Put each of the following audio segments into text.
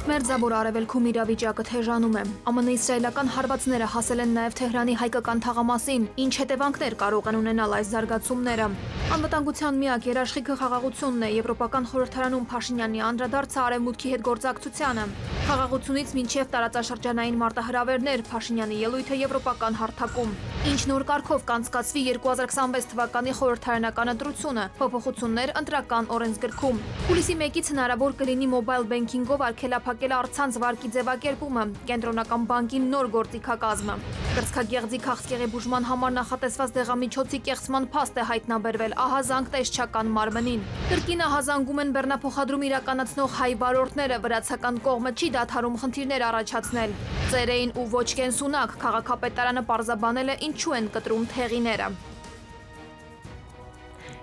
Մերձավոր արևելքում իրավիճակը թեժանում է։ ԱՄՆ իսրայելական հարվածները հասել են նաև Թեհրանի հայկական թաղամասին, ինչ հետևանքներ կարող են ունենալ այս զարգացումները։ Անվտանգության միակ երաշխիքը խաղաղությունն է, Եվրոպական խորհրդարանում Փաշինյանի անդրադարձը արևմուտքի հետ գործակցությանը։ Խաղաղությունից մինչև տարածաշրջանային մարտահրավերներ, Փաշինյանի ելույթը եվրոպական հարթակում։ Ինչ նոր կարգով կանցկացվի 2026 թվականի խորհրդարանական ընտրությունը, փոփոխություններ ընտրական օրենսգրքում։ Հուլիսի 1-ից հնարավոր կլինի մոբայլ բենքինգով արգելափակել առցանց վարկի ձևակերպումը, կենտրոնական բանկի նոր գործիքակազմը։ Կրծքագեղձի քաղցկեղի բուժման համար նախատեսված դեղամիջոցի կեղծման փաստ է հայտնաբերվել ահազանգ տեսչական մարմնին։ Կրկին ահազանգում են բեռնափոխադրում իրականացնող հայ վարորդները, վրացական կողմը չի դադարում խնդիրներ առաջացնել։ Ծերեին ու ոչ կենսունակ քաղաքապետարանը պարզաբանել է ինչու են կտրում թեղիները։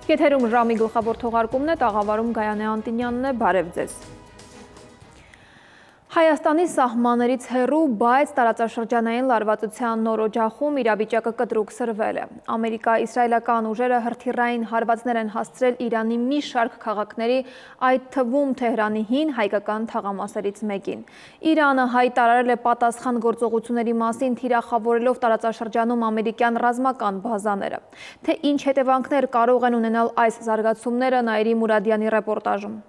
Եթերում ժամի գլխավոր թողարկումն է, տաղավարում Գայանե Անտինյանն է, բարև ձեզ։ Հայաստանի սահմաններից հեռու, բայց տարածաշրջանային լարվածության նոր օջախում իրավիճակը կտրուկ սրվել է։ Ամերիկա-իսրայելական ուժերը հրթիռային հարվածներ են հասցրել Իրանի մի շարք քաղաքների, այդ թվում Թեհրանի հին հայկական թաղամասերից մեկին։ Իրանը հայտարարել է պատասխան գործողությունների մասին, թիրախավորելով տարածաշրջանում ամերիկյան ռազմական բազաները։ Թե ինչ հետևանքներ կարող են ունենալ այս զարգացումները, Նաիրի Մուրադյանի ռեպորտաժում։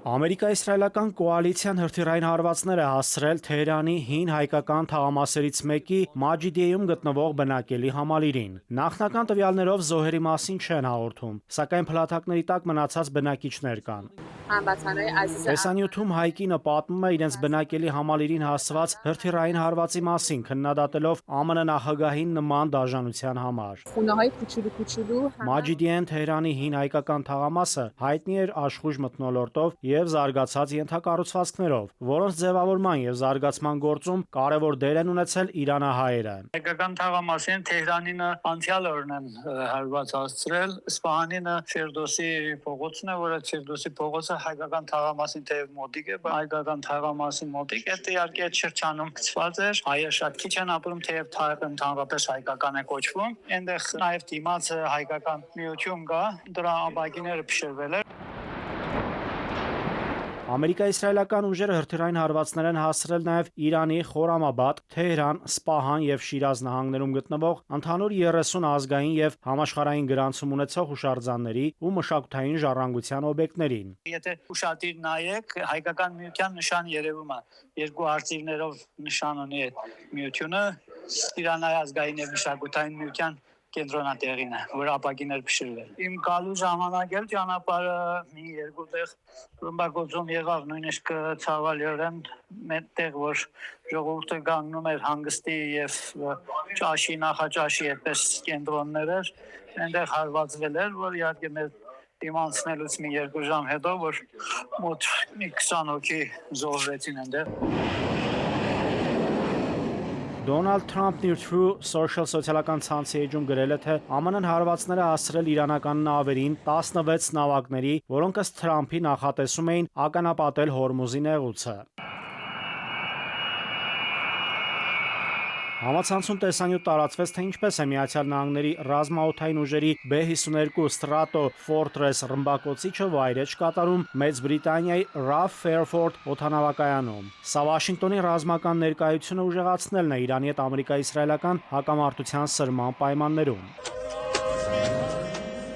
Ամերիկա-իսրայելական կոալիցիան հրթիռային հարվածներ է հասցրել Թեհրանի հին հայկական թաղամասերից մեկի Մաջիդիեում գտնվող բնակելի համալիրին։ Նախնական տվյալներով զոհերի մասին չեն հաղորդում, սակայն փլաթակների տակ մնացած բնակիչներ կան։ Տեսանյութում հայկինը պատմում է իրենց բնակելի համալիրին հասցված հրթիռային հարվածի մասին, քննադատելով ԱՄՆ նախագահին նման դաժանության համար։ Մաջիդիեն Թեհրանի հին հայկական թաղամասը հայտնի էր աշխույժ մթնոլորտով և զարգացած ենթակառուցվածքներով, որոնց ձևավորման և զարգացման գործում կարևոր դեր են ունեցել իրանահայերը։ Հայկական թաղամասին Թեհրանինը անցյալ օրն են հարված հասցրել, Սպահանինը Ֆերդոսի փողոցն է, որը Ֆերդոսի փողոցը հայկական թաղամասին թեև մոտիկ է, բայց հայկական թաղամասին մոտիկ է, իհարկե այդ շրջանում գծված էր, հայը շատ քիչ են ապրում, թեև թաղը ընդհանրապես հայկական է կոչվում, այնտեղ նաև դիմաց հայկական միություն կա, դրա ապակիները փշրվել է։ Ամերիկա-իսրայելական ուժերը հրթիռային հարվածներ են հասցրել նաև Իրանի Խորամաբադ, Թեհրան, Սպահան և Շիրազ նահանգներում գտնվող ընդհանուր 30 ազգային և համաշխարհային գրանցում ունեցող հուշարձանների ու մշակութային ժառանգության օբյեկտներին։ Եթե ուշադիր նայեք, հայկական միության նշան երևում է, երկու արծիվներով նշան ունի այդ միությունը, Իրանայի ազգային և մշակութային միության կենտրոնատեղին է, որ ապակիներ փշրվել։ Իմ գալու ժամանակ էլ ճանապարհը մի երկու տեղ ռմբակոծում եղավ, նույնիսկ ցավալիորեն մետեղ, որ ժողովուրդը գանգնում էր հանգստի եւ ճաշի, նախաճաշի այդպես կենտրոններ էր, այնտեղ հարվածվել էր, որ իհարկե մեր դիմանցնելուց մի երկու ժամ հետո, որ մոտ մի 20 հոգի զոհվեցին այնտեղ։ Դոնալդ Թրամփն իր Truth Social սոցիալական ցանցի էջում գրել է, թե ԱՄՆ-ն հարվածները հասցրել իրանական նավերին 16 նավակների, որոնք ըստ Թրամփի նախատեսում էին ականապատել Հորմուզի նեղուցը։ Համացանցում տեսանյութ տարածվեց, թե ինչպես է Միացյալ Նահանգների ռազմաօդային ուժերի B-52 Strato Fortress ռմբակոծիչը վայրէջք կատարում Մեծ Բրիտանիայի Rough Fairford օդանավակայանում։ Սա Վաշինգտոնի ռազմական ներկայությունը ուժեղացնելն է Իրանի հետ ամերիկա-իսրայելական հակամարտության սրման պայմաններում։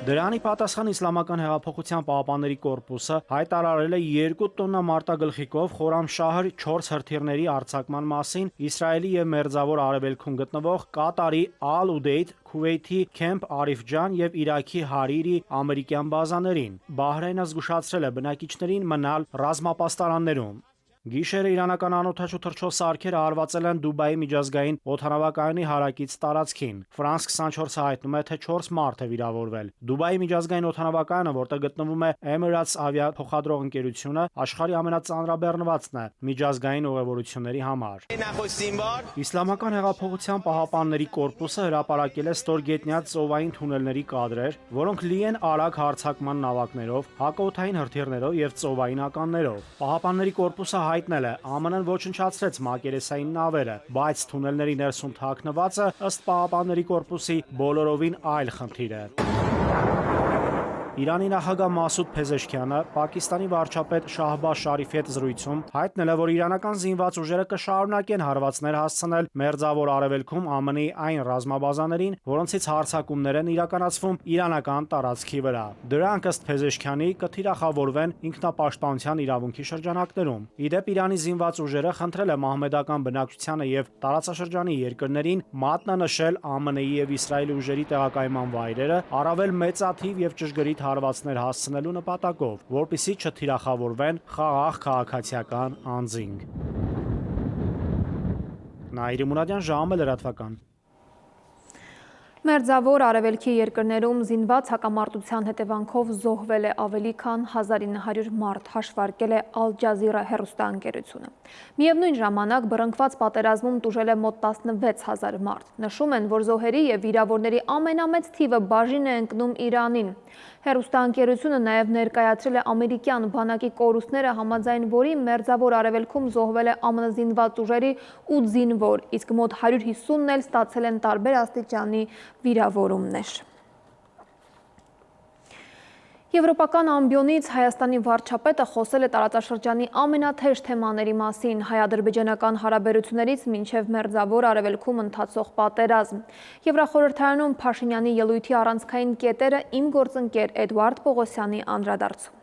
Դրանի պատասխան Իսլամական հեղափոխության պահապանների կորպուսը հայտարարել է 2 տոննա մարտագլխիկով Խորամշահր 4 հրթիռների արձակման մասին Իսրայելի և Մերձավոր Արևելքում գտնվող Կատարի Ալ-Ուդեյդ, Քուվեյթի Քեմփ Արիֆջան և Իրաքի Հարիրի ամերիկյան բազաներին։ Բահրեյնը զգուշացրել է բնակիչներին մնալ ռազմապաստարաններում։ Գիշերը իրանական անօդաչու թռչող սարքերը հարվածել են Դուբայի միջազգային օդանավակայանի հարակից տարածքին։ Ֆրանս 24-ը հայտնում է, թե 4 մարդ է վիրավորվել։ Դուբայի միջազգային օդանավակայանը, որտեղ գտնվում է Emirates ավիափոխադրող ընկերությունը, աշխարհի ամենածանրաբեռնվածն է միջազգային ուղևորությունների համար։ Իսլամական հեղափոխության պահապանների կորպուսը հրապարակել է ստորգետնյա ծովային թունելների կադրեր, որոնք լի են արագ հարձակման նավակներով, հակաօդային հրթիռներով և ծովային ականներով։ Պահապանների կորպուսը հայտնել է, ԱՄՆ-ն ոչնչացրեց մակերեսային նավերը, բայց թունելների ներսում թաքնվածը ըստ Պահապանների կորպուսի բոլորովին այլ խնդիր է։ Իրանի նախագահ Մասուդ Փեզեշքյանը Պակիստանի վարչապետ Շահբազ Շարիֆի հետ զրույցում հայտնել է, որ իրանական զինված ուժերը կշարունակեն հարվածներ հասցնել Մերձավոր Արևելքում ԱՄՆ-ի այն ռազմաբազաներին, որոնցից հարձակումներ են իրականացվում իրանական տարածքի վրա։ Դրանք ըստ Փեզեշքյանի կթիրախավորվեն ինքնապաշտպանության իրավունքի շրջանակներում։ Իդեպ Իրանի զինված ուժերը խնդրել է մահմեդական բնակչությանը եւ տարածաշրջանի երկրներին մատնանշել ԱՄՆ-ի եւ Իսրայելի ուժերի տեղակայման վայրերը, առավել մեծաթիվ եւ ճշգրիտ հարվածներ հասցնելու նպատակով, որպեսզի չթիրախավորվեն խաղաղ քաղաքացիական անձինք։ Նաիրի Մուրադյան, ժամը լրատվական։ Մերձավոր արևելքի երկրներում զինված հակամարտության հետևանքով զոհվել է ավելի քան 1900 մարդ, հաշվարկել է Ալ Ջազիրա հեռուստաընկերությունը։ Միևնույն ժամանակ բռնկված պատերազմում տուժել է մոտ 16000 մարդ։ Նշում են, որ զոհերի եւ վիրավորների ամենամեծ թիվը բաժին է ընկնում Իրանին։ Հեռուստաընկերությունը նաև ներկայացրել է ամերիկյան բանակի կորուստները, համաձայն որի Մերձավոր արևելքում զոհվել է ԱՄՆ զինված ուժերի 8 զինվոր, իսկ մոտ 150-ն էլ ստացել են տարբեր աստիճանի վիրավորումներ։ Եվրոպական ամբիոնից Հայաստանի վարչապետը խոսել է տարածաշրջանի ամենաթեժ թեմաների մասին՝ հայ-ադրբեջանական հարաբերություններից մինչև Մերձավոր արևելքում ընթացող պատերազմ։ Եվրախորհրդարանում Փաշինյանի ելույթի առանցքային կետերը իմ գործընկեր Էդուարդ Պողոսյանի անդրադարձում։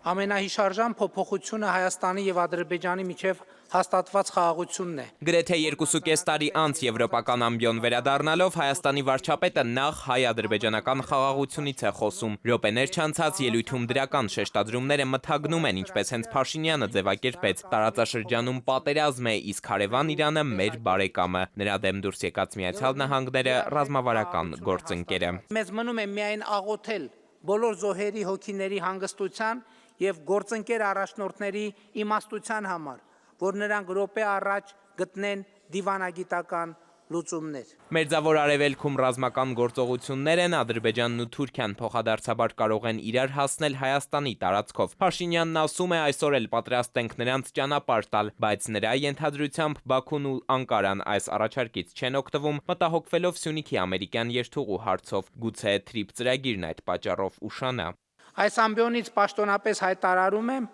Ամենահիշարժան փոփոխությունը Հայաստանի եւ Ադրբեջանի միջև հաստատված խաղաղությունն է։ Գրեթե 2.5 տարի անց եվրոպական ամբիոն վերադառնալով Հայաստանի վարչապետը նախ հայ-ադրբեջանական խաղաղությունից է խոսում։ Րոպեներ չանցած ելույթում դրական շեշտադրումները մթագնում են, ինչպես հենց Փաշինյանը ձևակերպեց։ Տարածաշրջանում պատերազմ է, իսկ հարևան Իրանը մեր բարեկամը։ Նրա դեմ դուրս եկած Միացյալ Նահանգները ռազմավարական գործընկերը։ Մեզ մնում է միայն աղոթել բոլոր զոհերի հոգիների հանգստության եւ գործընկեր առաջնորդների իմաստության համար, որ նրանք րոպե առաջ գտնեն դիվանագիտական լուծումներ։ Մերձավոր արևելքում ռազմական գործողություններ են, Ադրբեջանն ու Թուրքիան փոխադարձաբար կարող են իրար հասնել Հայաստանի տարածքով։ Փաշինյանն ասում է, այսօր էլ պատրաստ ենք նրանց ճանապարհ տալ, բայց նրա ենթադրությամբ Բաքուն ու Անկարան այս առաջարկից չեն օգտվում, մտահոգվելով Սյունիքի ամերիկյան երթուղու հարցով։ Գուցե թրիփ ծրագիրն այդ պատճառով ուշանա։ Այս ամբիոնից պաշտոնապես հայտարարում եմ,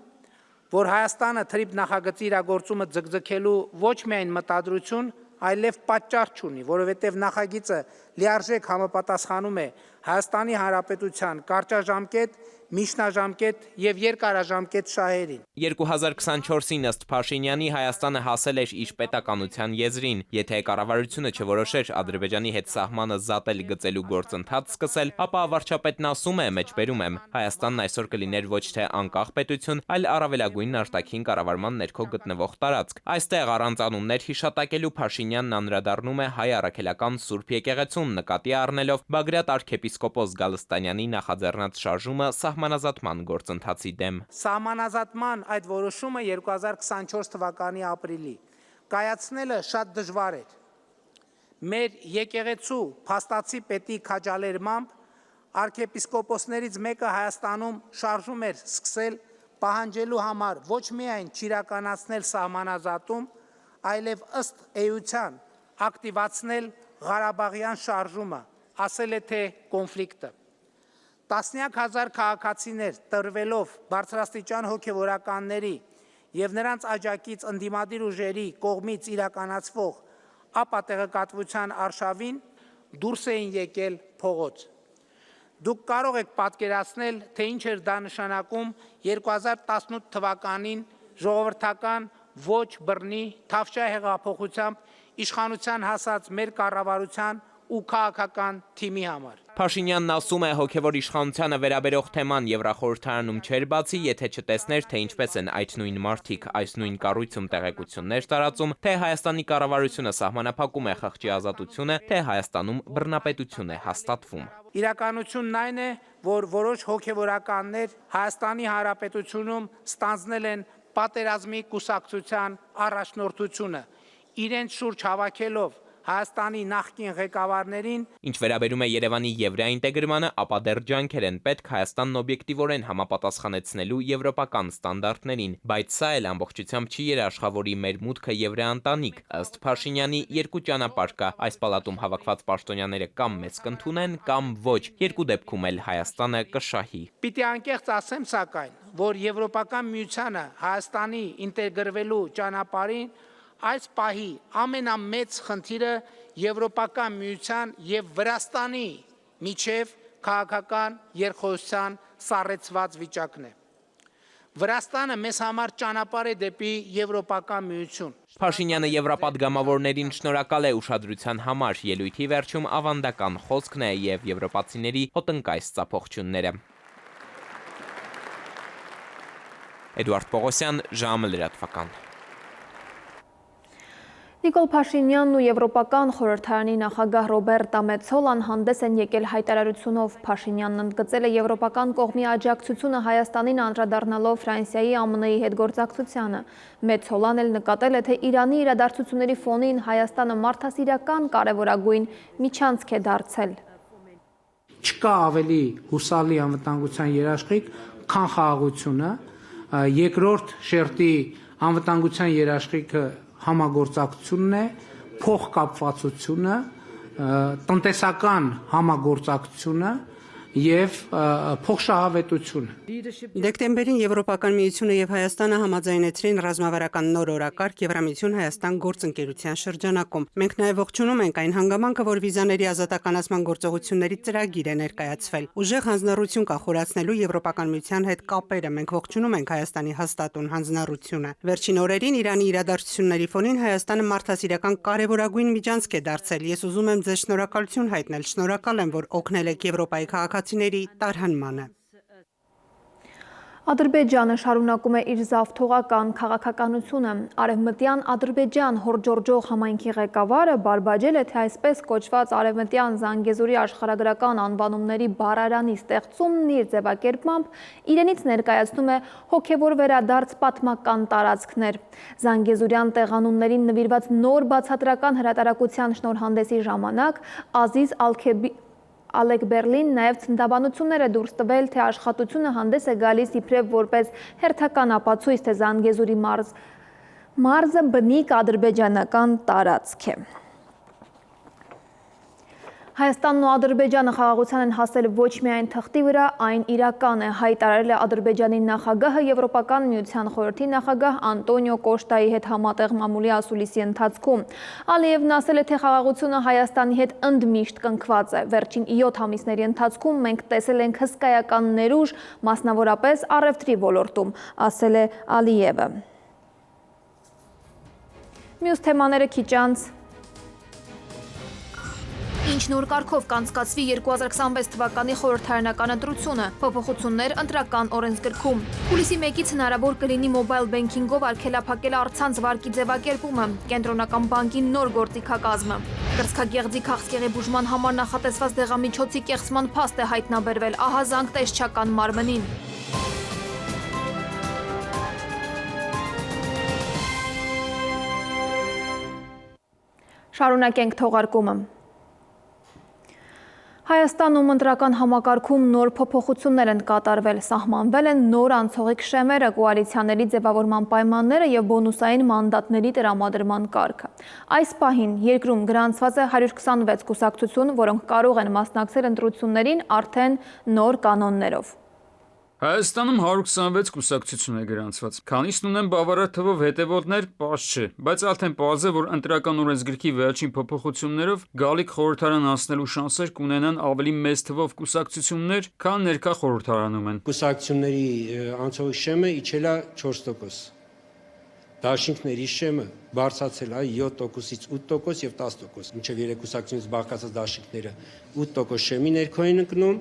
որ Հայաստանը թրիփ նախագծի իրագործումը ձգձգելու ոչ միայն մտադրություն, այլև պատճառ չունի, որովհետև նախագիծը լիարժեք համապատասխանում է Հայաստանի Հանրապետության կարճաժամկետ, միջնաժամկետ եւ երկարաժամկետ շահերին։ 2024-ին ըստ Փաշինյանի Հայաստանը հասել էր իր պետականության եզրին։ Եթե կառավարությունը չորոշեր Ադրբեջանի հետ սահմանը զատել գծելու գործընթաց սկսել, ապա վարչապետն ասում է, մեջբերում եմ, Հայաստանն այսօր կլիներ ոչ թե անկախ պետություն, այլ առավելագույն արտաքին կառավարման ներքո գտնվող տարածք։ Այստեղ առանց անուններ հիշատակելու Փաշինյանն անդրադառնում է հայ առաքելական Սուրբ եկեղեցուն, նկատի առնելով Բագրատ arczepiskopos Գալստանյանի նախաձեռնած շարժումը սահմանազատման գործընթացի դեմ։ Սահմանազատման այդ որոշումը 2024 թվականի ապրիլի կայացնելը շատ դժվար էր։ Մեր եկեղեցու փաստացի պետի քաջալերմամբ arczepiskoposներից մեկը Հայաստանում շարժում էր սկսել պահանջելու համար ոչ միայն չիրականացնել սահմանազատում, այլև ըստ էության ակտիվացնել Ղարաբաղյան շարժումը, ասել է թե կոնֆլիկտը։ Տասնյակ հազար քաղաքացիներ տրվելով բարձրաստիճան հոգևորականների եւ նրանց աջակից ընդդիմադիր ուժերի կողմից իրականացվող ապատեղեկատվության արշավին դուրս էին եկել փողոց։ Դուք կարող եք պատկերացնել, թե ինչ էր դա նշանակում 2018 թվականին ժողովրդական ոչ բռնի թավշյա հեղափոխությամբ իշխանության հասած մեր կառավարության ու քաղաքական թիմի համար։ Փաշինյանն ասում է, հոգևոր իշխանությանը վերաբերող թեման Եվրախորհրդարանում չէր բացի, եթե չտեսներ, թե ինչպես են այդ նույն մարդիկ այս նույն կառույցում տեղեկություններ տարածում, թե Հայաստանի կառավարությունը սահմանափակում է խղճի ազատությունը, թե Հայաստանում բռնապետություն է հաստատվում։ Իրականությունն այն է, որ որոշ հոգևորականներ Հայաստանի Հանրապետությունում ստանձնել են պատերազմի կուսակցության առաջնորդությունը, իրենց շուրջ հավաքելով Հայաստանի նախկին ղեկավարներին Ինչ վերաբերում է Երևանի եվրայինտեգրմանը, ապա դեռ ջանքեր են պետք Հայաստանն օբյեկտիվորեն համապատասխանեցնելու եվրոպական ստանդարտներին, բայց սա էլ ամբողջությամբ չի երաշխավորի մեր մուտքը եվրոանտանիք։ Ըստ Փաշինյանի երկու ճանապարհ կա, այս պալատում հավաքված պաշտոնյաները կամ մեզ կընդունեն, կամ ոչ, երկու դեպքում էլ Հայաստանը կշահի։ Պիտի անկեղծ ասեմ սակայն, որ Եվրոպական միությանը Հայաստանի ինտեգրվելու ճանապարհին այս պահի ամենամեծ խնդիրը Եվրոպական միության եւ Վրաստանի միջև քաղաքական երկխոսության սառեցված վիճակն է։ Վրաստանը մեզ համար ճանապարհ է դեպի Եվրոպական միություն։ Փաշինյանը եվրոպադգամավորներին շնորհակալ է ուշադրության համար, ելույթի վերջում ավանդական խոսքն է եւ եվրոպացիների հոտնկայս ծափողջունները։ Էդուարդ Պողոսյան, ժամը լրատվական։ Նիկոլ Փաշինյանն ու Եվրոպական խորհրդարանի նախագահ Ռոբերտա Մեցոլան հանդես են եկել հայտարարությունով։ Փաշինյանն ընդգծել է եվրոպական կողմի աջակցությունը Հայաստանին անդրադառնալով Ֆրանսիայի ԱՄՆ-ի հետ գործակցությանը։ Մեցոլան էլ նկատել է, թե Իրանի իրադարձությունների ֆոնին Հայաստանը մարդասիրական կարևորագույն միջանցք է դարձել։ Չկա ավելի հուսալի անվտանգության երաշխիք, քան խաղաղությունը։ Երկրորդ շերտի անվտանգության երաշխիքը համագործակցությունն է, փոխկապվածությունը, տնտեսական համագործակցությունը եւ փոխշահավետությունը։ Դեկտեմբերին Եվրոպական միությունը եւ Հայաստանը համաձայնեցրին ռազմավարական նոր օրակարգ Եվրամիություն-Հայաստան գործընկերության շրջանակում։ Մենք նաեւ ողջունում ենք այն հանգամանքը, որ վիզաների ազատականացման գործողությունների ծրագիր է ներկայացվել։ Ուժեղ հանձնառություն կա խորացնելու Եվրոպական միության հետ կապերը։ Մենք ողջունում ենք Հայաստանի հաստատուն հանձնառությունը։ Վերջին օրերին Իրանի իրադարձությունների ֆոնին Հայաստանը մարդասիրական կարևորագույն միջանցք է դարձել։ Ես ուզում եմ ձեզ շնորհակալություն հայտնել։ Շնորհակալ եմ, որ օգնել եք Եվրոպայի քաղաքացիների տարհանմանը։ Ադրբեջանը շարունակում է իր զավթողական քաղաքականությունը։ Արևմտյան Ադրբեջան հորժորջող համայնքի ղեկավարը բարբաջել է, թե այսպես կոչված Արևմտյան Զանգեզուրի աշխարհագրական անվանումների բառարանի ստեղծումն իր ձևակերպմամբ իրենից ներկայացնում է հոգևոր վերադարձ պատմական տարածքներ։ Զանգեզուրյան տեղանուններին նվիրված նոր բացատրական հրատարակության շնորհանդեսի ժամանակ Ազիզ Ալեկբերլին նաև ցնդաբանություններ է դուրս տվել, թե աշխատությունը հանդես է գալիս իբրև որպես հերթական ապացույց, թե Զանգեզուրի մարզը բնիկ ադրբեջանական տարածք է։ Հայաստանն ու Ադրբեջանը խաղաղության են հասել ոչ միայն թղթի վրա, այն իրական է, հայտարարել է Ադրբեջանի նախագահը Եվրոպական միության խորհրդի նախագահ Անտոնիո Կոշտայի հետ համատեղ մամուլի ասուլիսի ընթացքում։ Ալիևն ասել է, թե խաղաղությունը Հայաստանի հետ ընդմիշտ կնքված է։ Վերջին 7 ամիսների ընթացքում մենք տեսել ենք հսկայական ներուժ, մասնավորապես առևտրի ոլորտում, ասել է Ալիևը։ Մյուս թեմաները քիչ անց։ Ինչ նոր կարգով կանցկացվի 2026 թվականի խորհրդարանական ընտրությունը, փոփոխություններ ընտրական օրենսգրքում։ Հուլիսի 1-ից հնարավոր կլինի մոբայլ բենքինգով արգելափակել առցանց վարկի ձևակերպումը, կենտրոնական բանկի նոր գործիքակազմը։ Կրծքագեղձի քաղցկեղի բուժման համար նախատեսված դեղամիջոցի կեղծման փաստ է հայտնաբերվել ահազանգ տեսչական մարմնին։ Շարունակենք թողարկումը։ Հայաստանում ընտրական համակարգում նոր փոփոխություններ են կատարվել, սահմանվել են նոր անցողիկ շեմերը, կոալիցիաների ձևավորման պայմանները եւ բոնուսային մանդատների տրամադրման կարգը։ Այս պահին երկրում գրանցված է 126 կուսակցություն, որոնք կարող են մասնակցել ընտրություններին արդեն նոր կանոններով։ Հայաստանում 126 կուսակցություն է գրանցված, քանիսն ունեն բավարար թվով հետևորդներ, պարզ չէ, բայց արդեն պարզ է, որ ընտրական օրենսգրքի վերջին փոփոխություններով գալիք խորհրդարան անցնելու շանսեր կունենան ավելի մեծ թվով կուսակցություններ, քան ներկա խորհրդարանում են։ Կուսակցությունների անցողիկ շեմը իջել է 4%։ Դաշինքների շեմը բարձրացել է 7%-ից 8% եւ 10%։ Մինչեւ 3 կուսակցությունից բաղկացած դաշինքները 8% շեմի ներքո են ընկնում։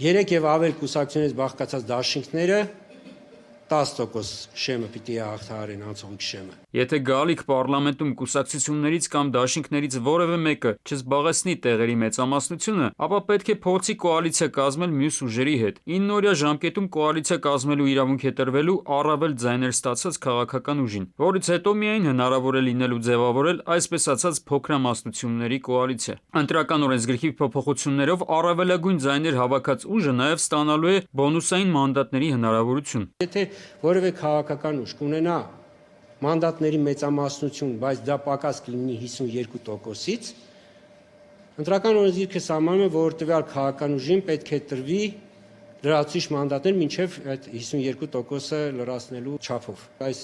3 եւ ավել կուսակցությունից բաղկացած դաշինքները 10% շեմը պիտի հաղթահարեն անցողիկ շեմը։ Եթե գալիք պարլամենտում կուսակցություններից կամ դաշինքներից որևէ մեկը չզբաղեցնի տեղերի մեծամասնությունը, ապա պետք է փորձի կոալիցիա կազմել մյուս ուժերի հետ։ 9 օրյա ժամկետում կոալիցիա կազմելու իրավունք է տրվելու առավել ձայներ ստացած քաղաքական ուժին, որից հետո միայն հնարավոր է լինելու ձևավորել այսպես ասած փոքրամասնությունների կոալիցիա։ Ընտրական օրենսգրքի փոփոխություններով առավելագույն ձայներ հավաքած ուժը նաև ստանալու է բոնուսային մանդատների հնարավորություն։ Եթե որևէ քաղաքական ուժ կունենա մանդատների մեծամասնություն, բայց դա պակաս կլինի 52%-ից, ընտրական օրենսգիրքը սահմանում է, որ տվյալ քաղաքական ուժին պետք է տրվի լրացուցիչ մանդատներ մինչև այդ 52%-ը լրացնելու չափով։ Այս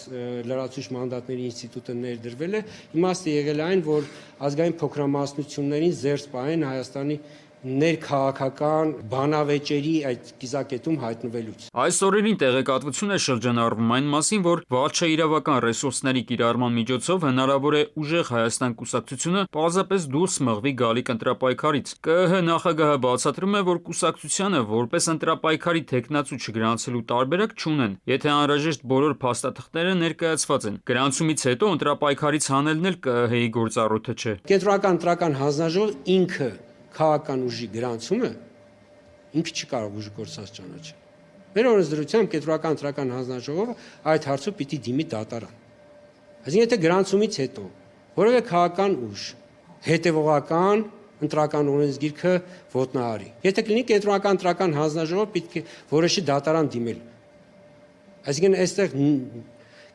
լրացուցիչ մանդատների ինստիտուտը ներդրվել է, իմաստը եղել այն, որ ազգային փոքրամասնություններին զերծ պահեն Հայաստանի ներքաղաքական բանավեճերի այդ կիզակետում հայտնվելուց։ Այս օրերին տեղեկատվություն է շրջանառվում այն մասին, որ վարչաիրավական ռեսուրսների կիրառման միջոցով հնարավոր է ուժեղ Հայաստան կուսակցությունը պարզապես դուրս մղվի գալիք ընտրապայքարից։ ԿԸՀ նախագահը բացատրում է, որ կուսակցությանը որպես ընտրապայքարի թեկնածու չգրանցելու տարբերակ չունեն, եթե անհրաժեշտ բոլոր փաստաթղթերը ներկայացված են։ Գրանցումից հետո ընտրապայքարից հանելն էլ ԿԸՀ-ի գործառույթը չէ։ Կենտրոնական ընտրական հանձնաժողով ինքը քաղաքական ուժի գրանցումը ինքը չի կարող ուժի գործած ճանաչել։ Մեր օրենսդրությամբ կենտրոնական ընտրական հանձնաժողովը այդ հարցով պիտի դիմի դատարան։ Այսինքն եթե գրանցումից հետո որևէ քաղաքական ուժ հետևողական ընտրական օրենսգիրքը ոտնահարի, եթե կլինի կենտրոնական ընտրական հանձնաժողովը պիտի որոշի դատարան դիմել։ Այսինքն այստեղ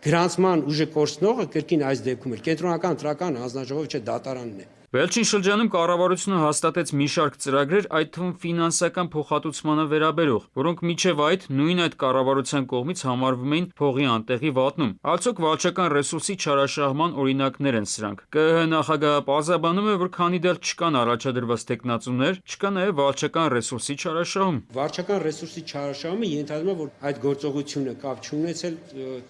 գրանցման ուժը կորցնողը կրկին այս դեպքում էլ կենտրոնական ընտրական հանձնաժողովը չէ, դատարանն է։ Վերջին շրջանում կառավարությունը հաստատեց մի շարք ծրագրեր, այդ թվում ֆինանսական փոխհատուցմանը վերաբերող, որոնք մինչև այդ նույն այդ կառավարության կողմից համարվում էին փողի անտեղի վատնում։ Արդյոք վարչական ռեսուրսի չարաշահման օրինակներ են սրանք։ ԿԸՀ նախագահը պարզաբանում է, որ քանի դեռ չկան առաջադրված տեխնացուներ, չկա նաև վարչական ռեսուրսի չարաշահում։ Վարչական ռեսուրսի չարաշահումը ենթադրում է, որ այդ գործողությունը կապ չունեցել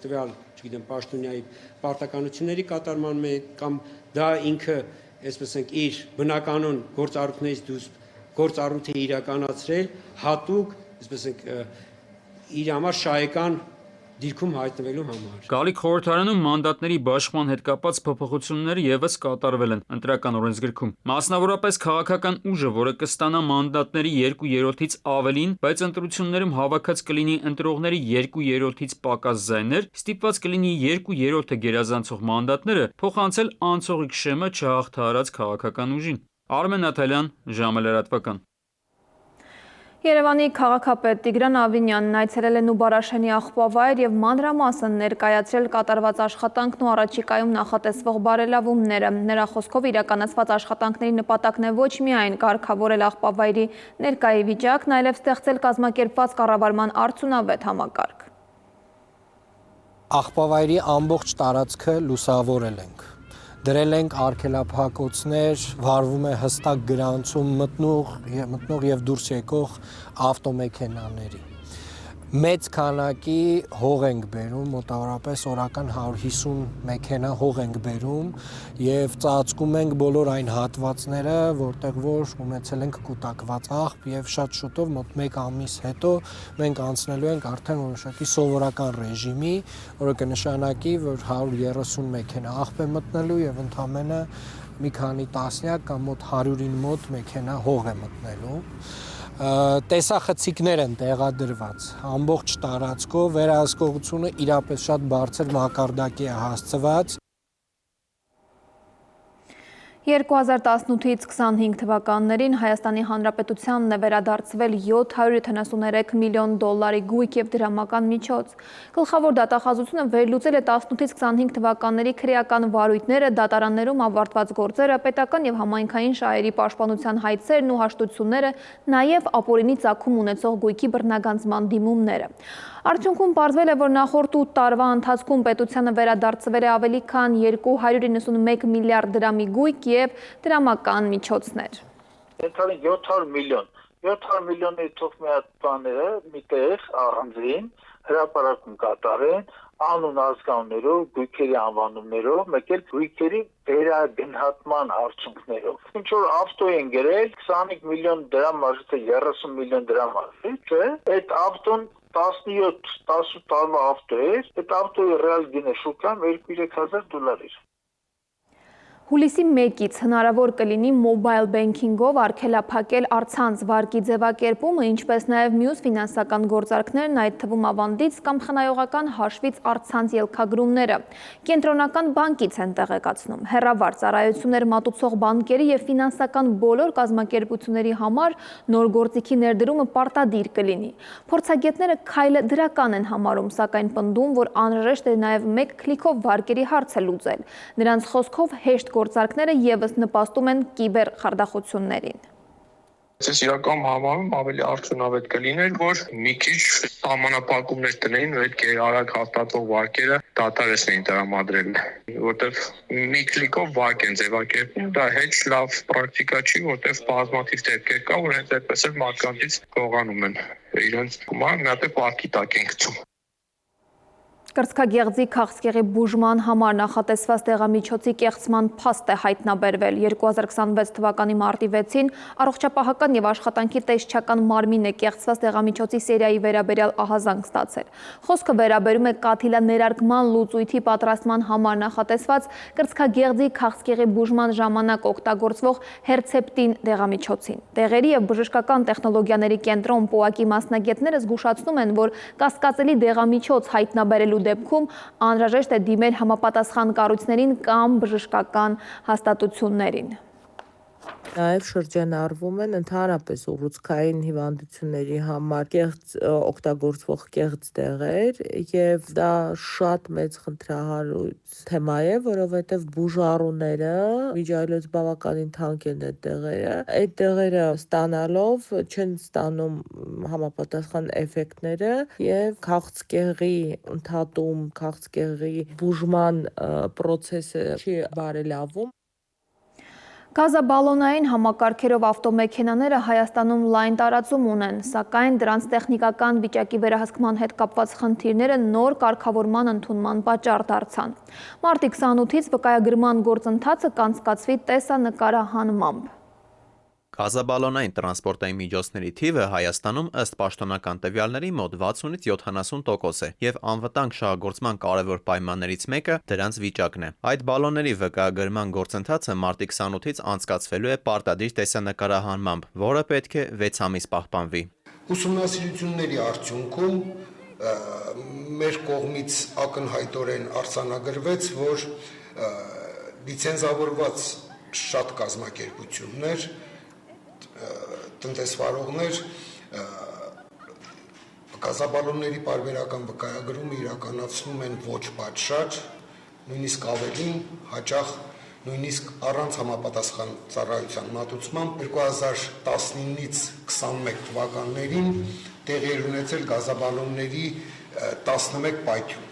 տվյալ, չգիտեմ, պաշտոնյայի պարտականությունների կատարման մեջ կամ դա ինքը այսպես ենք իր բնականոն գործառույթներից դուրս գործառույթ է իրականացրել հատուկ, այսպես ենք իր համար շահեկան դիրքում հայտնվելու համար։ Գալիք խորհրդարանում մանդատների բաշխման հետ կապված փոփոխությունները եւս կատարվել են ընտրական օրենսգրքում։ Մասնավորապես քաղաքական ուժը, որը կստանա մանդատների 2/3-ից ավելին, բայց ընտրություններում հավաքած կլինի ընտրողների 2/3-ից պակաս ձայներ, ստիպված կլինի 2/3-ը գերազանցող մանդատները փոխանցել անցողիկ շեմը չհաղթահարած քաղաքական ուժին։ Արմեն Նաթալյան, ժամը-լրատվական։ Երևանի քաղաքապետ Տիգրան Ավինյանն այցելել է Նուբարաշենի աղբավայր եւ մանրամասն ներկայացրել կատարված աշխատանքն ու առաջիկայում նախատեսվող բարելավումները։ Նրա խոսքով իրականացված աշխատանքների նպատակն է ոչ միայն կարգավորել աղբավայրի ներկայի վիճակն, այլև ստեղծել կազմակերպված կառավարման արդյունավետ համակարգ։ Աղբավայրի ամբողջ տարածքը լուսավորել ենք։ Դրել ենք արգելափակոցներ, վարվում է հստակ գրանցում մտնող եւ դուրս եկող ավտոմեքենաների։ Մեծ քանակի հող ենք բերում, մոտավորապես օրական 150 մեքենա հող ենք բերում եւ ծածկում ենք բոլոր այն հատվածները, որտեղ որ ունեցել ենք կուտակված աղբ եւ շատ շուտով մոտ 1 ամիս հետո մենք անցնելու ենք արդեն որոշակի սովորական ռեժիմի, որը կնշանակի, որ 130 մեքենա աղբ է մտնելու եւ ընդամենը մի քանի տասնյակ կամ մոտ 100-ին մոտ մեքենա հող է մտնելու։ Տեսախցիկներ են տեղադրված ամբողջ տարածքով, վերահսկողությունը իրապես շատ բարձր մակարդակի է հասցված։ 2018-ից 25 թվականներին Հայաստանի Հանրապետությանն է վերադարձվել 773 միլիոն դոլարի գույք եւ դրամական միջոց։ Գլխավոր դատախազությունը վերլուծել է 18-ից 25 թվականների քրեական վարույթները, դատարաններում ավարտված գործերը, պետական եւ համայնքային շահերի պաշտպանության հայցերն ու հաշտությունները, նաեւ ապօրինի ծագում ունեցող գույքի բռնագանձման դիմումները։ Արդյունքում պարզվել է, որ նախորդ 8 տարվա ընթացքում պետությանը վերադարձվել է ավելի քան 291 միլիարդ դրամի գույք եւ դրամական միջոցներ։ Ենթալին 700 միլիոն։ 700 միլիոնի թող մի հատ բաները միտեղ առանձին հրապարակում կատարեն, անուն ազգանուններով, գույքերի անվանումներով, մեկ էլ գույքերի վերագնահատման արդյունքներով։ Ինչ որ ավտո են գրել 25 միլիոն դրամ արժի, 30 միլիոն դրամ արժի, չէ՞։ Այդ ավտոն 17-18 տարվա ավտո էր, այդ ավտոյի ռեալ գինը շուկայում $2-3,000 էր։ Հուլիսի 1-ից հնարավոր կլինի մոբայլ բենքինգով արգելափակել առցանց վարկի ձևակերպումը, ինչպես նաև մյուս ֆինանսական գործարքներն, այդ թվում ավանդից կամ խնայողական հաշվից առցանց ելքագրումները։ Կենտրոնական բանկից են տեղեկացնում։ Հեռավար ծառայություններ մատուցող բանկերի եւ ֆինանսական բոլոր կազմակերպությունների համար նոր գործիքի ներդրումը պարտադիր կլինի։ Փորձագետները քայլը դրական են համարում, սակայն պնդում, որ անհրաժեշտ է նաև մեկ քլիքով վարկերի հարցը լուծել։ Նրանց խոսքով հեշտ գործարքները եւս նպաստում են կիբեր խարդախություններին։ Ես իրական համարում ավելի արդյունավետ կլիներ, որ մի քիչ սահմանափակումներ տնեին, պետք է արագ հաստատվող վարկերը դադարեցնեին տրամադրել, որտեղ մի քլիկով վարկ են ձևակերպում, դա հեչ լավ պրակտիկա չի, որտեղ բազմաթիվ դեպքեր կա, որ հենց այդպես էլ մարդկանցից գողանում են իրենց գումարը, մի հատ վարկի տակ են գցում։ Կրծքագեղձի քաղցկեղի բուժման համար նախատեսված դեղամիջոցի կեղծման փաստ է հայտնաբերվել։ 2026 թվականի մարտի 6-ին առողջապահական եւ աշխատանքի տեսչական մարմինը կեղծված դեղամիջոցի սերիայի վերաբերյալ ահազանգ ստացել։ Խոսքը վերաբերում է կաթիլաներարկման լուծույթի պատրաստման համար նախատեսված կրծքագեղձի քաղցկեղի բուժման ժամանակ օգտագործվող հերցեպտին դեղամիջոցին։ Դեղերի եւ բժշկական տեխնոլոգիաների կենտրոն ՊՕԱԿ-ի մասնագետները զգուշացնում են, որ կասկածելի դեղամիջոց հայտնաբերելու դեպքում անհրաժեշտ է դիմել համապատասխան կառույցներին կամ բժշկական հաստատություններին։ Նաև շրջանառվում են ընդհանրապես ուռուցքային հիվանդությունների համար կեղծ օգտագործվող կեղծ դեղեր եւ դա շատ մեծ խնդրահարույց թեմա է, որովհետեւ բուժառուները միջայլոց բավականին թանկ են այդ դեղերը։ Այդ դեղերը ստանալով չեն ստանում համապատասխան էֆեկտները եւ քաղցկեղի ընդհատում, քաղցկեղի բուժման process-ը չի բարելավում։ Գազաբալոնային համակարգերով ավտոմեքենաները Հայաստանում լայն տարածում ունեն, սակայն դրանց տեխնիկական վիճակի վերահսկման հետ կապված խնդիրները նոր կարգավորման ընդունման պատճառ դարձան։ Մարտի 28-ից վկայագրման գործընթացը կանցկացվի տեսանկարահանմամբ։ Գազաբալոնային տրանսպորտային միջոցների թիվը Հայաստանում ըստ պաշտոնական տվյալների մոտ 60-ից 70% է եւ անվտանգ շահագործման կարևոր պայմաններից մեկը դրանց վիճակն է։ Այդ բալոնների վկայագրման գործընթացը մարտի 28-ից անցկացվելու է պարտադիր տեսանկարահանմամբ, որը պետք է 6 ամիս պահպանվի։ Ուսումնասիրությունների արդյունքում մեր կողմից ակնհայտորեն արձանագրվեց, որ լիցենզավորված շատ կազմակերպություններ տնտեսվարողներ գազաբալոնների պարբերական վկայագրումը իրականացնում են ոչ պատշաճ, նույնիսկ ավելին, հաճախ նույնիսկ առանց համապատասխան ծառայության մատուցման 2019-ից 21 թվականներին տեղի էր ունեցել գազաբալոնների 11 պայթյուն,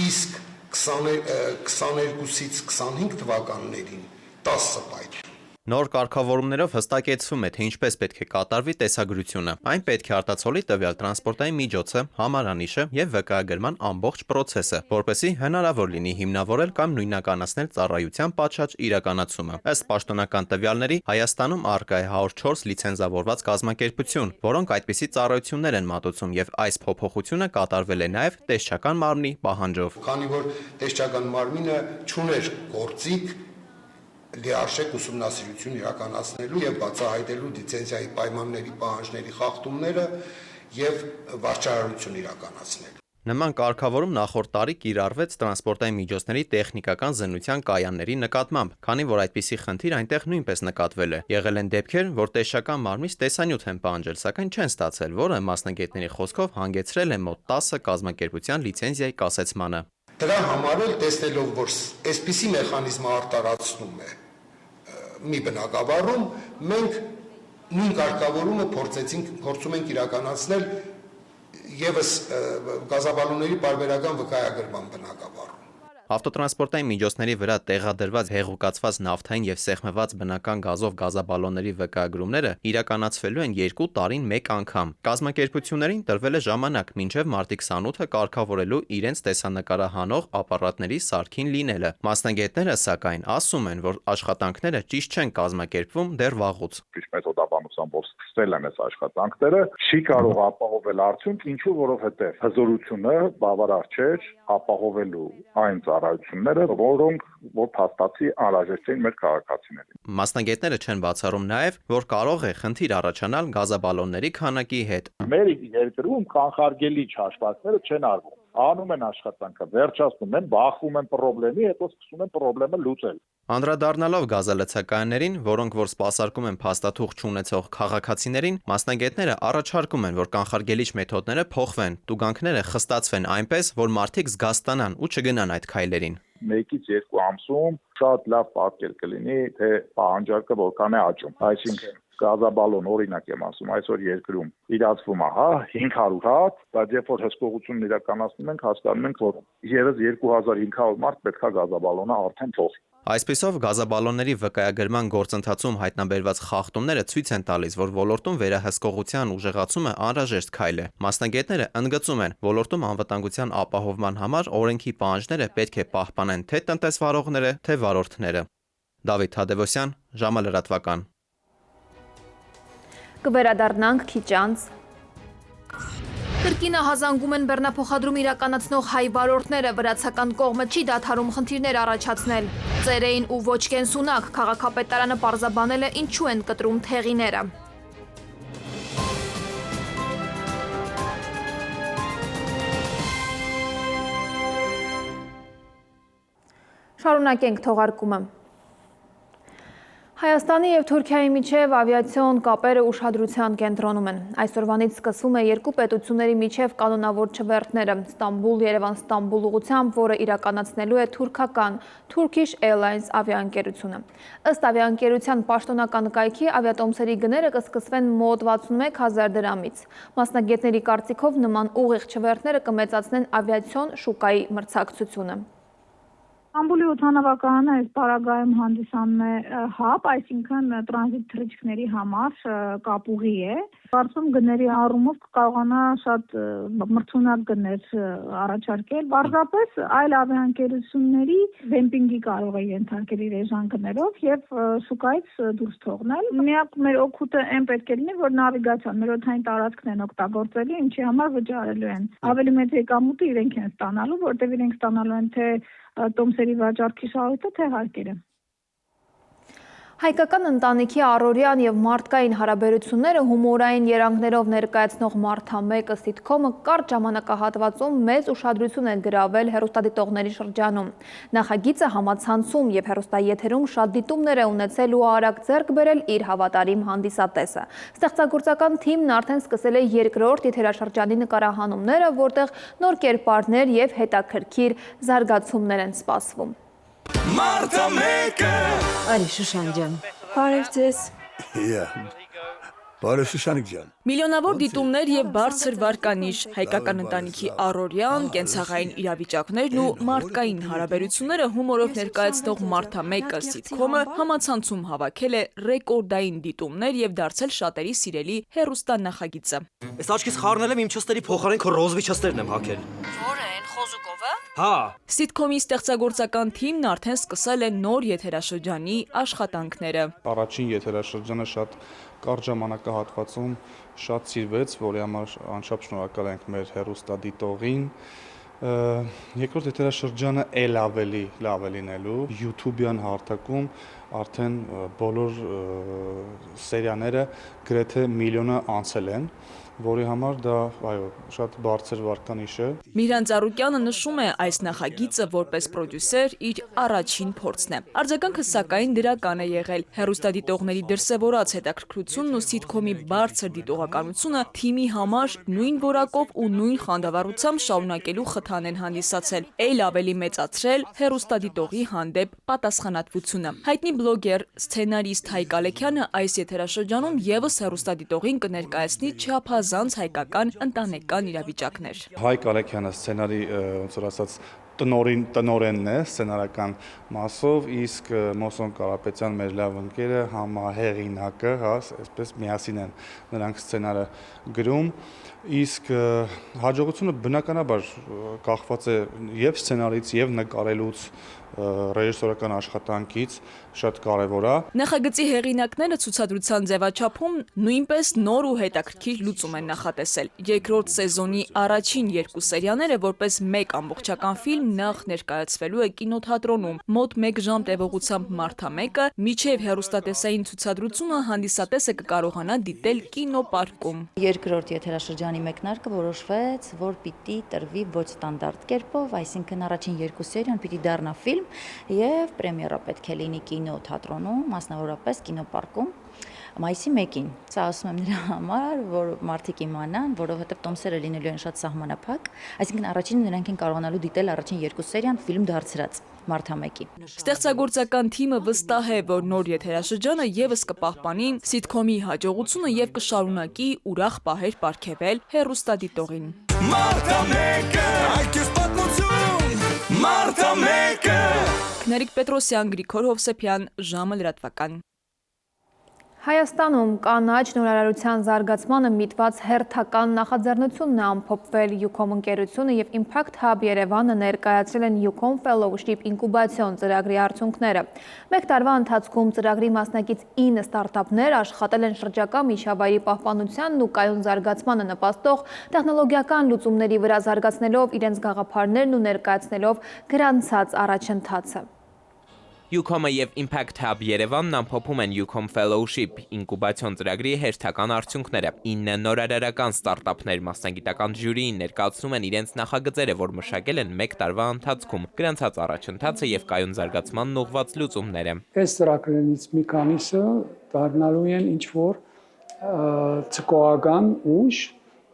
իսկ 22-ից 25 թվականներին 10 պայթյուն։ Նոր կարգավորումներով հստակեցվում է, թե ինչպես պետք է կատարվի տեսագրությունը։ Այն պետք է արտացոլի տվյալ տրանսպորտային միջոցը, համարանիշը եւ վկայագրման ամբողջ process-ը, որպեսզի հնարավոր լինի հիմնավորել կամ նույնականացնել ծառայության պատշաճ իրականացումը։ Ըստ պաշտոնական տվյալների, Հայաստանում առկա է 104 լիցենզավորված կազմակերպություն, որոնք այդպիսի ծառայություններ են մատուցում եւ այս փոփոխությունը կատարվել է նաեւ տեսչական մարմնի պահանջով։ Քանի որ տեսչական մարմինը չուներ գործիք լիարժեք ուսումնասիրություն իրականացնելու եւ բացահայտելու լիցենզիայի պայմանների պահանջների խախտումները եւ վարչարարություն իրականացնելու։ Նման կարգավորում նախորդ տարի կիրառվեց տրանսպորտային միջոցների տեխնիկական զննության կայանների նկատմամբ, քանի որ այդպիսի խնդիր այնտեղ նույնպես նկատվել է։ Եղել են դեպքեր, որ տեսչական մարմնից տեսանյութ են պահանջել, սակայն չեն ստացել, որը մասնագետների խոսքով հանգեցրել է մոտ 10 կազմակերպության լիցենզիայի կասեցմանը։ Դրա համար էլ տեսնելով, որ այսպիսի մեխանիզմը արտարացնում է մի բնակավարում, մենք նույն կարգավորումը փորձում ենք իրականացնել եւս գազաբալոնների պարբերական վկայագրման բնակավարում։ Ավտոտրանսպորտային միջոցների վրա տեղադրված հեղուկացված նավթային եւ սեղմված բնական գազով գազաբալոնների վկայագրումները իրականացվելու են 2 տարին մեկ անգամ։ Կազմակերպություններին տրվել է ժամանակ մինչև մարտի 28-ը կարգավորելու իրենց տեսանկարահանող ապարատների սարքին լինելը։ Մասնագետները սակայն ասում են, որ աշխատանքները ճիշտ չեն կազմակերպվում դեռ վաղուց։ Մեթոդաբանությամբ որ սկսել են այս աշխատանքները, չի կարող ապահովել արդյունք, ինչու որովհետև հզորությունը բավարար չէր ապահովելու այն ծառայությունները, որոնք որ փաստացի անհրաժեշտ էին մեր քաղաքացիներին։ Մասնագետները չեն բացառում նաև, որ կարող է խնդիր առաջանալ գազաբալոնների քանակի հետ։ Մեր երկրում կանխարգելիչ հաշվարկները չեն արվում։ Անում են աշխատանքը, վերջացնում են, բախվում են խնդրի, հետո սկսում են խնդրը լուծել։ Անդրադառնալով գազալցակայաններին, որոնք որ սպասարկում են փաստաթուղթ չունեցող քաղաքացիներին, մասնագետները առաջարկում են, որ կանխարգելիչ մեթոդները փոխվեն, տուգանքները խստացվեն այնպես, որ մարդիկ զգա ստանան ու չգնան այդ քայլերին։ 1-ից 2 ամսում շատ լավ պատկեր կլինի, թե պահանջարկը որքան է աճում։ Այսինքն գազաբալոն օրինակ եմ ասում, այսօր երկրում իրացվում է, 500 հատ, բայց երբ որ հսկողությունն իրականացնում ենք, հասկանում ենք, որ եւս 2500 մարդ պետքա գազաբալոնը արդեն փոխի։ Այսպիսով գազաբալոնների վկայագրման գործընթացում հայտնաբերված խախտումները ցույց են տալիս, որ ոլորտում վերահսկողության ուժեղացումը անհրաժեշտ քայլ է։ Մասնագետները ընդգծում են, ոլորտում անվտանգության ապահովման համար օրենքի պահանջները պետք է պահպանեն թե տնտեսվարողները, թե վարորդները։ Դավիթ Թադևոսյան, ժամալրատվական։ Կվերադառնանք քիչ անց։ Կրկինահազանգում են բեռնափոխադրում իրականացնող հայ վարորդները, վրացական կողմը չի դադարում խնդիրներ առաջացնել։ Ծերեին ու ոչ կենսունակ քաղաքապետարանը պարզաբանել է ինչու են կտրում թեղիները։ Շարունակենք թողարկումը։ Հայաստանի և Թուրքիայի միջև ավիացիոն կապերը ուշադրության կենտրոնում են։ Այսօրվանից սկսվում է երկու պետությունների միջև կանոնավոր չվերթները Ստամբուլ-Երևան-Ստամբուլ ուղղությամբ, որը իրականացնելու է թուրքական Turkish Airlines ավիաընկերությունը։ Ըստ ավիաընկերության պաշտոնական կայքի ավիատոմսերի գները կսկսվեն մոտ 61,000 դրամից։ Մասնագետների կարծիքով նման ուղիղ չվերթները կմեծացնեն ավիացիոն շուկայի մրցակցությունը։ Ստամբուլի օդանավակայանը այս պարագայում հանդիսանում է հաբ, այսինքն տրանզիտ թռիչքների համար կապուղի է։ Կարծում գների առումով կկարողանա շատ մրցունակ գներ առաջարկել։ Պարզապես այլ ավիաընկերությունների դեմպինգի կարող է ենթարկել իր էժան գներով եւ շուկայից դուրս թողնել։ Միակ մեր օգուտը այն պետք է լինի, որ նավիգացիան մեր օդային տարածքն են օգտագործելի, ինչի համար վճարելու են։ Ավելի մեծ եկամուտը իրենք են ստանալու, որտեղ իրենք ստանալու են թե տոմսերի վաճառքի շահույթը, թե հարկերը։ Հայկական ընտանիքի առօրյան և մարդկային հարաբերությունները հումորային երանգներով ներկայացնող Մարդամեկը սիթքոմը կարճ ժամանակահատվածում մեծ ուշադրություն է գրավել հեռուստադիտողների շրջանում։ Նախագիծը համացանցում և հեռուստաեթերում շատ դիտումներ է ունեցել ու արագ ձեռք բերել իր հավատարիմ հանդիսատեսը։ Ստեղծագործական թիմն արդեն սկսել է երկրորդ եթերաշրջանի նկարահանումները, որտեղ նոր կերպարներ և հետաքրքիր զարգացումներ են սպասվում։ Մարդամեկը Արի Շուշան ջան, բարև ձեզ։ Բարև Շուշանիկ ջան։ Միլիոնավոր դիտումներ եւ բարձր վարկանիշ, հայկական ընտանիքի առօրյան, կենցաղային իրավիճակներն ու մարդկային հարաբերությունները հումորով ներկայացնող Մարդամեկը սիթքոմը համացանցում հավաքել է ռեկորդային դիտումներ եւ դարձել շատերի սիրելի հեռուստա նախագիծը։ Այս աչքից խառնել եմ իմ չստերի փոխարեն քո ռոզվի չստերն եմ հագել։ Որը են խոզուկովը։ Հա։ Սիթքոմի ստեղծագործական թիմն արդեն սկսել է նոր եթերաշրջանի աշխատանքները։ Առաջին եթերաշրջանը շատ կարճ ժամանակահատվածում շատ սիրվեց, որի համար անչափ շնորհակալ ենք մեր հեռուստադիտողին։ Երկրորդ եթերաշրջանը էլ ավելի լավ է լինելու։ YouTube-յան հարթակում արդեն բոլոր սերիաները գրեթե միլիոնը անցել են, որի համար դա շատ բարձր վարկանիշ է։ Միհրան Ծառուկյանը նշում է, այս նախագիծը որպես պրոդյուսեր իր առաջին փորձն է։ Արձագանքը սակայն դրական է եղել։ Հեռուստադիտողների դրսևորած հետաքրքրությունն ու սիթքոմի բարձր դիտողականությունը թիմի համար նույն որակով ու նույն խանդավառությամբ շարունակելու խթան են հանդիսացել, այլ ավելի մեծացրել հեռուստադիտողի հանդեպ պատասխանատվությունը։ Հայտնի բլոգեր, սցենարիստ Հայկ Ալեքյանը այս եթերաշրջանում եւս հեռուստադիտողին կներկայացնի չափազանց հայկական ընտանեկան իրավիճակներ։ Հայկ Ալեքյանը սցենարի, ոնց որ ասած, տնօրենն է սցենարական մասով, իսկ Մոսոն Կարապետյան մեր լավ ընկերը, համահեղինակը, այսպես միասին են նրանք սցենարը գրում, իսկ հաջողությունը բնականաբար կախված է եւ սցենարից եւ նկարելուց, ռեժիսորական աշխատանքից շատ կարևոր է։ Նախագծի հեղինակները ցուցադրության ձևաչափում նույնպես նոր ու հետաքրքիր լուծում են նախատեսել։ Երկրորդ սեզոնի առաջին 2 սերիաները որպես մեկ ամբողջական ֆիլմ նախ ներկայացվելու է կինոթատրոնում։ Մոտ 1 ժամ տևողությամբ Մարտամեկը միջև հեռուստատեսային ցուցադրությունը հանդիսատեսը կկարողանա դիտել կինոպարկում։ Երկրորդ եթերաշրջանի մեկնարկը որոշվեց, որ պիտի տրվի ոչ ստանդարտ կերպով, այսինքն առաջին 2 սերիան պիտի դառնա ֆիլմ եւ պրեմիերա պետք է լինի կինոթատրոնում, մասնավորապես կինոպարկում մայիսի 1-ին։ Սա ասում եմ նրա համար, որ մարդիկ իմանան, որովհետեւ տոմսերը լինելու են շատ սահմանափակ, այսինքն առաջինը նրանք են կարողանալու դիտել առաջին 2 սերիան ֆիլմ դարձրած Մարտամեկի։ Ստեղծագործական թիմը վստահ է, որ նոր եթերաշրջանը եւս կպահպանի սիթքոմի հաջողությունը եւ կշարունակի ուրախ պահեր պարգեւել հեռուստադիտողին։ Մարտամեկը, այդպես պատմություն, Մարտամեկը։ Նարիկ Պետրոսյան, Գրիգոր Հովսեփյան, ժամը լրատվական։ Հայաստանում կանաչ նորարարության զարգացմանը միտված հերթական նախաձեռնությունն է ամփոփվել Ucom ընկերությունը եւ Impact Hub Երևանը ներկայացրել են Ucom Fellowship ինկուբացիոն ծրագրի արդյունքները։ Մեկ տարվա ընթացքում ծրագրի մասնակից 9 ստարտափներ աշխատել են շրջակա միջավայրի պահպանությանն ու կայուն զարգացմանը նպաստող տեխնոլոգիական լուծումների վրա զարգացնելով իրենց գաղափարներն ու ներկայացնելով գրանցած առաջընթացը։ Ucom-ը եւ Impact Hub Երևանն ամփոփում են Ucom Fellowship ինկուբացիոն ծրագրի հերթական արդյունքները։ 9 նորարարական ստարտափներ մասնագիտական ժյուրիին ներկայացնում են իրենց նախագծերը, որ մշակել են 1 տարվա ընթացքում, գրանցած առաջընթացը եւ կայուն զարգացմանն ուղղված լուծումները։ Այս ծրագրերից մի քանիսը դառնալու են ինչ-որ ցկողական ուժ,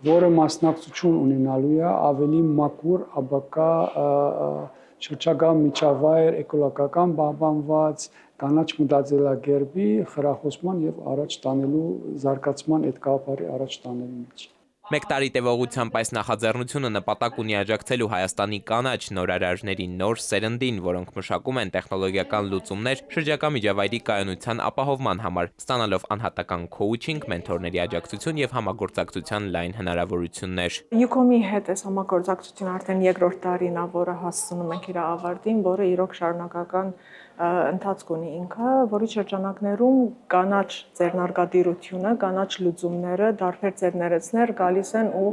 որը մասնակցություն ունենալու է ավելի մաքուր ԱԲԿ շրջակա միջավայր, էկոլոգիական պահպանված, կանաչ մտածելակերպի խրախուսման եւ առաջ տանելու զարգացման այդ գաղափարի առաջ տանելու մեջ։ 1 տարի տևողությամբ այս նախաձեռնությունը նպատակ ունի աջակցելու Հայաստանի կանաչ նորարարների նոր սերնդին, որոնք մշակում են տեխնոլոգիական լուծումներ շրջակա միջավայրի կայունության ապահովման համար, ստանալով անհատական քոուչինգ, մենթորների աջակցություն եւ համագործակցության լայն հնարավորություններ։ Ucom-ի հետ այս համագործակցությունը արդեն 2-րդ տարին է, որը հասցնում ենք իր ավարտին, որը իրոք շարունակական ընթացք ունի ինքը, որի շրջանակներում կանաչ ձեռնարկատիրությունը, կանաչ լուծումները, դարբեր ձեռներեցներ գալիս են ու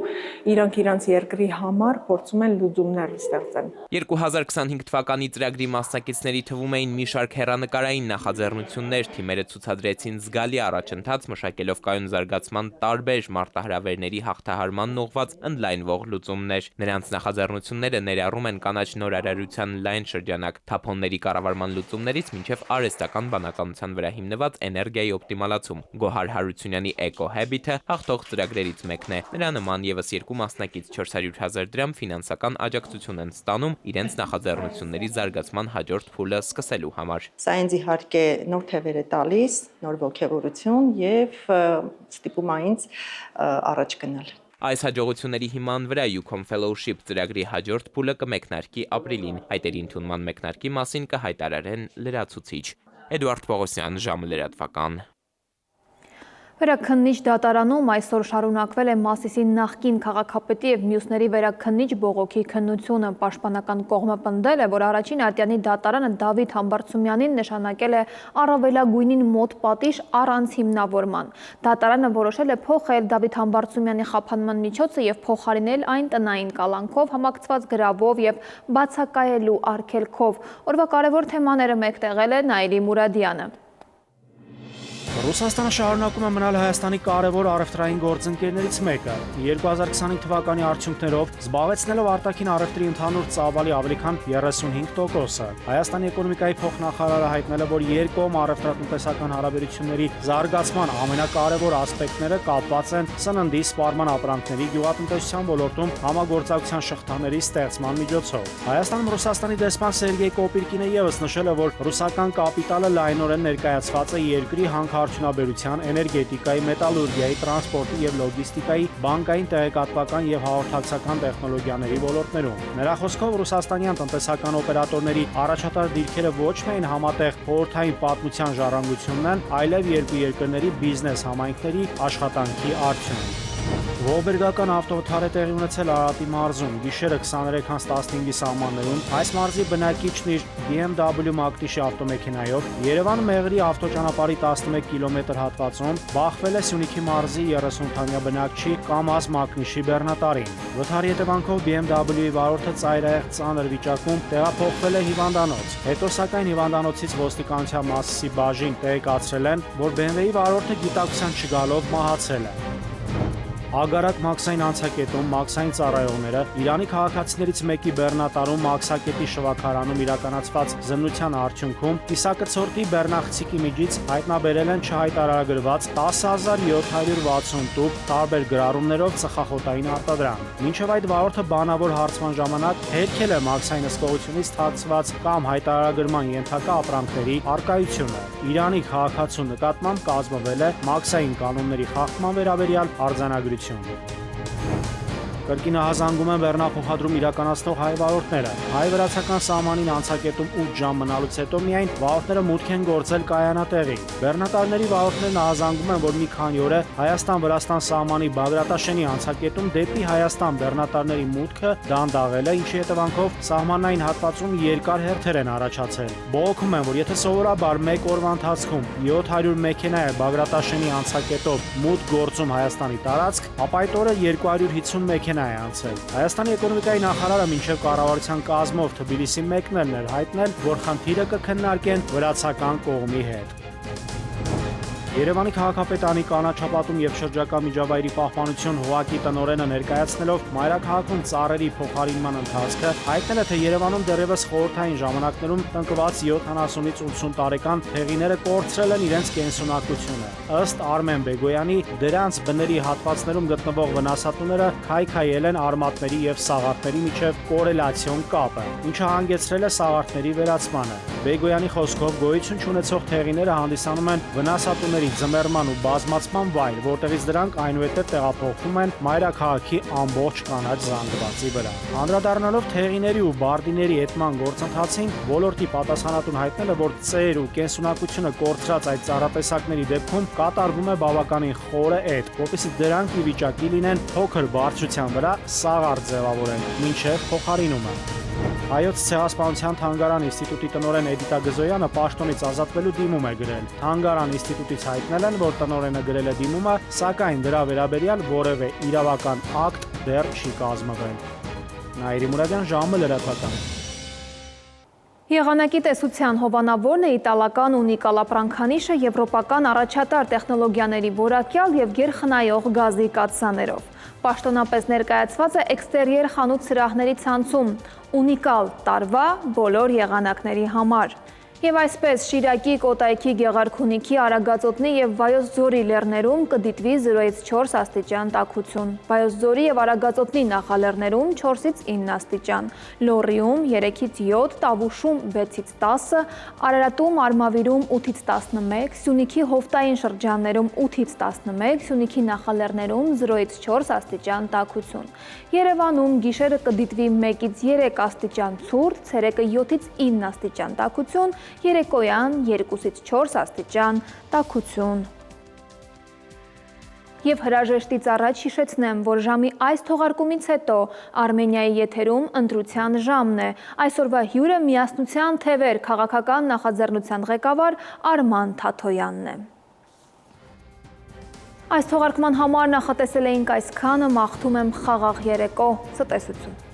իրանք իրանց երկրի համար փորձում են լուծումներ ստեղծել։ 2025 թվականի ծրագրի մասնակիցների թվում էին մի շարք հեռանկարային նախաձեռնություններ, թիմերը ցուցադրեցին զգալի առաջընթաց, մշակելով կայուն զարգացման տարբեր մարտահրավերների հաղթահարմանն ուղղված ընդլայնվող լուծումներ։ Նրանց նախաձեռնությունները ներառում են կանաչ նորարարության լայն շրջանակ, թափոնների կառավարման լուծումներից մինչև արհեստական բանականության վրա հիմնված էներգիայի օպտիմալացում։ Գոհար Հարությունյանի Eco Habit-ը հաղթող ծրագրերից մեկն է։ Նրա նման եւս 2 մասնակից 400,000 դրամ ֆինանսական աջակցություն են ստանում իրենց նախաձեռնությունների զարգացման հաջորդ փուլը սկսելու համար։ Սա ինձ իհարկե նոր թևեր է տալիս, նոր ողջավորություն եւ ստիպում է ինձ առաջ գնալ։ Այս հաջողությունների հիման վրա Ucom Fellowship ծրագրի հաջորդ փուլը կմեկնարկի ապրիլին։ Հայտերի ընդունման մեկնարկի մասին կհայտարարեն լրացուցիչ։ Էդուարդ Պողոսյան, ժամը լրատվական։ Վերաքննիչ դատարանում այսօր շարունակվել է Մասիսի նախկին քաղաքապետի եւ մյուսների վերաքննիչ բողոքի քննությունը։ Պաշտպանական կողմը պնդել է, որ առաջին ատյանի դատարանը Դավիթ Համբարձումյանին նշանակել է առավելագույնին մոտ պատիժ առանց հիմնավորման։ Դատարանը որոշել է փոխել Դավիթ Համբարձումյանի խափանման միջոցը եւ փոխարինել այն տնային կալանքով, համակցված գրավով եւ բացակայելու արգելքով։ Օրվա կարևոր թեմաները մեկտեղել է Նայիրի Մուրադյանը։ Ռուսաստանը շարունակում է մնալ Հայաստանի կարևոր առևտրային գործընկերներից մեկը։ 2025 թվականի արդյունքներով զբաղեցնելով արտաքին առևտրի ընդհանուր ծավալի ավելի քան 35%-ը։ Հայաստանի էկոնոմիկայի փոխնախարարը հայտնել է, որ երկկողմ առևտրատնտեսական հարաբերությունների զարգացման ամենակարևոր ասպեկտները կապված են սննդի սպառման ապրանքների, գյուղատնտեսության ոլորտում համագործակցության շղթաների ստեղծման միջոցով։ Հայաստանում Ռուսաստանի դեսպան Սերգեյ Կոպիրկինը ևս նշել է, որ ռուսական կապիտալը լայնորեն ներկայացված է երկրի հանքարդյունաբերության, էներգետիկայի, մետալուրգիայի, տրանսպորտի եւ լոգիստիկայի, բանկային, տեղեկատվական եւ հաղորդակցական տեխնոլոգիաների ոլորտներում։ Նրա խոսքով ռուսաստանյան տնտեսական օպերատորների առաջատար դիրքերը ոչ միայն համատեղ խորհրդային պատմության ժառանգությունն են, այլև երկու երկրների բիզնես համայնքների աշխատանքի արդյունք։ Ողբերգական ավտոթար է տեղի ունեցել Արարատի մարզում։ Գիշերը 23:15-ի սահմաններում այս մարզի բնակիչն իր BMW մակնիշի ավտոմեքենայով Երևան-Մեղրի ավտոճանապարհի 11 կիլոմետր հատվածում բախվել է Սյունիքի մարզի 30-ամյա բնակչի ԿամԱԶ մակնիշի բեռնատարին։ Վթարի հետևանքով BMW-ի վարորդը ծայրահեղ ծանր վիճակում տեղափոխվել է հիվանդանոց։ Հետո սակայն հիվանդանոցից ոստիկանության Մասիսի բաժին տեղեկացրել են, որ BMW-ի վարորդը գիտակցության չգալով մահացել է։ Ագարակ մաքսային անցակետում մաքսային ծառայողները Իրանի քաղաքացիներից մեկի բեռնատարում մաքսակետի շվաքարանում իրականացված զննության արդյունքում կիսակցորտի բեռնախցիկի միջից հայտնաբերել են չհայտարարագրված 10,760 տուփ տարբեր գրառումներով ծխախոտային արտադրանք։ Մինչև այդ վարորդը բանավոր հարցման ժամանակ հերքել է մաքսային հսկողությունից թաքցված կամ հայտարարագրման ենթակա ապրանքների առկայությունը։ Իրանի քաղաքացու նկատմամբ կազմվել է մաքսային կանոնների խախտման վերաբերյալ արձանագրություն։ Կրկինահազանգում են բեռնափոխադրում իրականացնող հայ վարորդները։ Հայ-վրացական սահմանին անցակետում 8 ժամ մնալուց հետո միայն վարորդները մուտք են գործել կայանատեղի։ Բեռնատարների վարորդներն ահազանգում են, որ մի քանի օր է Հայաստան-Վրաստան սահմանի Բագրատաշենի անցակետում դեպի Հայաստան բեռնատարների մուտքը դանդաղել է, ինչի հետևանքով սահմանային հատվածում երկար հերթեր են առաջացել։ Բողոքում են, որ եթե սովորաբար մեկ օրվա ընթացքում 700 մեքենա է Բագրատաշենի անցակետով մուտք գործում Հայաստանի տարածք, ապա այդ օրը 250 մեքենա է անցել։ Հայաստանի էկոնոմիկայի նախարարը մինչև կառավարության կազմով Թբիլիսի մեկնելն էր հայտնել, որ խնդիրը կքննարկեն վրացական կողմի հետ։ Երևանի քաղաքապետարանի կանաչապատում եւ շրջակա միջավայրի պահպանություն ՀՈԱԿ-ի տնօրենը ներկայացնելով մայրաքաղաքում ծառերի փոխարինման ընթացքը հայտնել է, թե Երևանում դեռևս խորհրդային ժամանակներում տնկված 70-ից 80 տարեկան թեղիները կորցրել են իրենց կենսունակությունը։ Ըստ Արմեն Բեգոյանի, դրանց բների հատվածներում գտնվող վնասատուները քայքայել են արմատների եւ սաղարթների միջև կորելացիոն կապը, ինչը հանգեցրել է սաղարթների վերացմանը։ Բեգոյանի խոսքով գոյություն չունեցող թեղիները հանդիսանում են վնասատուների ձմեռման ու բազմացման վայր, որտեղից դրանք այնուհետև տեղափոխվում են մայրաքաղաքի ամբողջ կանաչ զանգվածի վրա։ Անդրադառնալով թեղիների ու բարդիների էտման գործընթացին, ոլորտի պատասխանատուն հայտնել է, որ ծեր ու կենսունակությունը կորցրած այդ ծառատեսակների դեպքում կատարվում է բավականին խորը էտ, որպեսզի դրանք ի վիճակի լինեն փոքր բարձրության վրա սաղարթ ձևավորեն, մինչև փոխարինումը։ Հայոց ցեղասպանության թանգարան ինստիտուտի տնօրեն Էդիտա Գզոյանը պաշտոնից ազատվելու դիմում է գրել։ Թանգարան ինստիտուտից հայտնել են, որ տնօրենը գրել է դիմումը, սակայն դրա վերաբերյալ որևէ իրավական ակտ դեռ չի կազմվել։ Նաիրի Մուրադյան, ժամը լրատվական։ Եղանակի տեսության հովանավորն է իտալական ունիկալ ապրանքանիշը եվրոպական առաջատար տեխնոլոգիաների որակյալ եւ գերխնայող գազի կաթսաներով։ Պաշտոնապես ներկայացված է էքստերիեր խանութ սրահների ցանցում, ունիկալ տարվա բոլոր եղանակների համար։ Եվ այսպես Շիրակի, Կոտայքի, Գեղարքունիքի, Արագածոտնի եւ Վայոց ձորի լեռներում կդիտվի 0-ից 4 աստիճան տաքություն։ Վայոց ձորի եւ Արագածոտնի նախալեռներում 4-ից 9 աստիճան, Լոռիում 3-ից 7, Տավուշում 6-ից 10, Արարատում, Արմավիրում 8-ից 11, Սյունիքի հովտային շրջաններում 8-ից 11, Սյունիքի նախալեռներում 0-ից 4 աստիճան տաքություն։ Երևանում գիշերը կդիտվի 1-ից 3 աստիճան ցուրտ, ցերեկը 7-ից 9 աստիճան տաքություն, երեկոյան 2-ից 4 աստիճան տաքություն։ Եվ հրաժեշտից առաջ հիշեցնեմ, որ ժամի այս թողարկումից հետո Արմենիայի եթերում ընտրության ժամն է։ Այսօրվա հյուրը Միասնության թևեր քաղաքական նախաձեռնության ղեկավար Արման Թաթոյանն է։ Այս թողարկման համար նախատեսել էինք այսքանը, մաղթում եմ խաղաղ երեկո, ցտեսություն։